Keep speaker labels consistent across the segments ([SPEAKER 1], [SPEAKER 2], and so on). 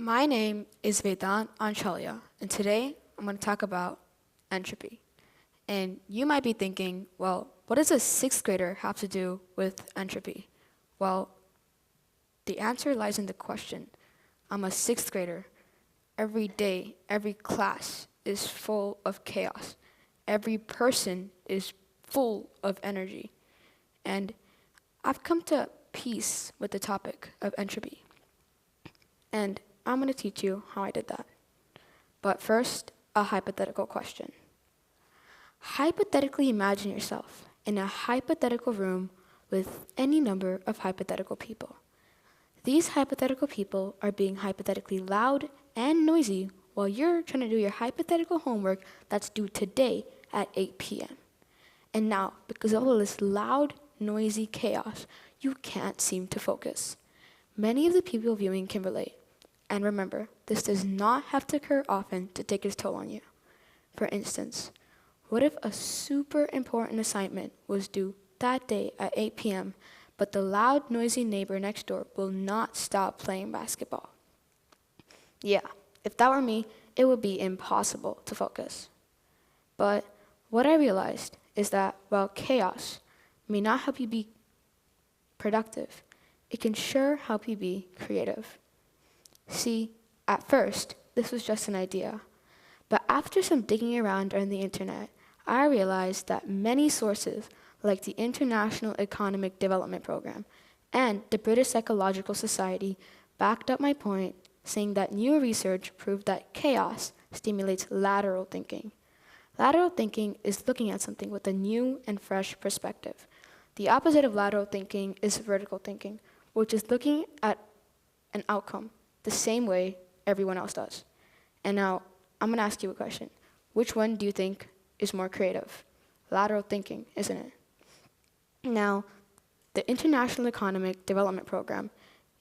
[SPEAKER 1] My name is Vedant Anchalia, and today I'm going to talk about entropy. And you might be thinking, well, what does a sixth grader have to do with entropy? Well, the answer lies in the question. I'm a sixth grader. Every day, every class is full of chaos. Every person is full of energy. And I've come to peace with the topic of entropy. And I'm going to teach you how I did that. But first, a hypothetical question. Hypothetically imagine yourself in a hypothetical room with any number of hypothetical people. These hypothetical people are being hypothetically loud and noisy while you're trying to do your hypothetical homework that's due today at 8 p.m. And now, because of all this loud, noisy chaos, you can't seem to focus. Many of the people viewing can relate. And remember, this does not have to occur often to take its toll on you. For instance, what if a super important assignment was due that day at 8 p.m., but the loud, noisy neighbor next door will not stop playing basketball? Yeah, if that were me, it would be impossible to focus. But what I realized is that while chaos may not help you be productive, it can sure help you be creative. See, at first, this was just an idea. But after some digging around on the internet, I realized that many sources, like the International Economic Development Program and the British Psychological Society, backed up my point, saying that new research proved that chaos stimulates lateral thinking. Lateral thinking is looking at something with a new and fresh perspective. The opposite of lateral thinking is vertical thinking, which is looking at an outcome the same way everyone else does. And now, I'm going to ask you a question. Which one do you think is more creative? Lateral thinking, isn't it? Now, the International Economic Development Program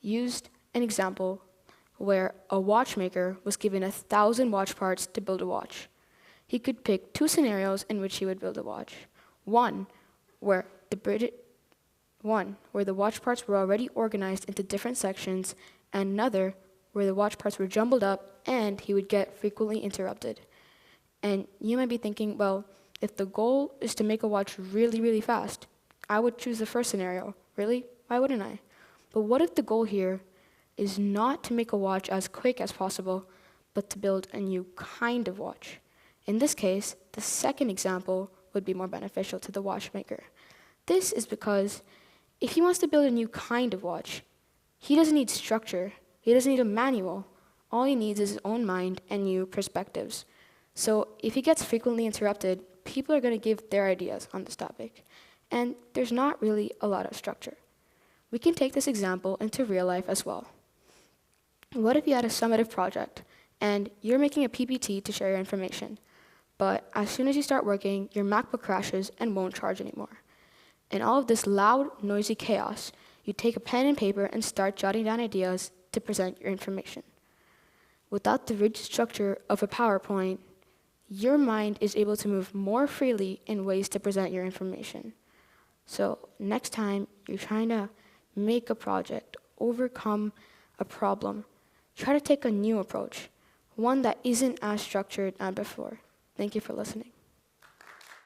[SPEAKER 1] used an example where a watchmaker was given 1,000 watch parts to build a watch. He could pick two scenarios in which he would build a watch. One where the watch parts were already organized into different sections, and another where the watch parts were jumbled up and he would get frequently interrupted. And you might be thinking, well, if the goal is to make a watch really, really fast, I would choose the first scenario. Really? Why wouldn't I? But what if the goal here is not to make a watch as quick as possible, but to build a new kind of watch? In this case, the second example would be more beneficial to the watchmaker. This is because if he wants to build a new kind of watch, he doesn't need structure. He doesn't need a manual. All he needs is his own mind and new perspectives. So if he gets frequently interrupted, people are going to give their ideas on this topic. And there's not really a lot of structure. We can take this example into real life as well. What if you had a summative project and you're making a PPT to share your information, but as soon as you start working, your MacBook crashes and won't charge anymore? In all of this loud, noisy chaos, you take a pen and paper and start jotting down ideas to present your information. Without the rigid structure of a PowerPoint, your mind is able to move more freely in ways to present your information. So next time you're trying to make a project, overcome a problem, try to take a new approach, one that isn't as structured as before. Thank you for listening.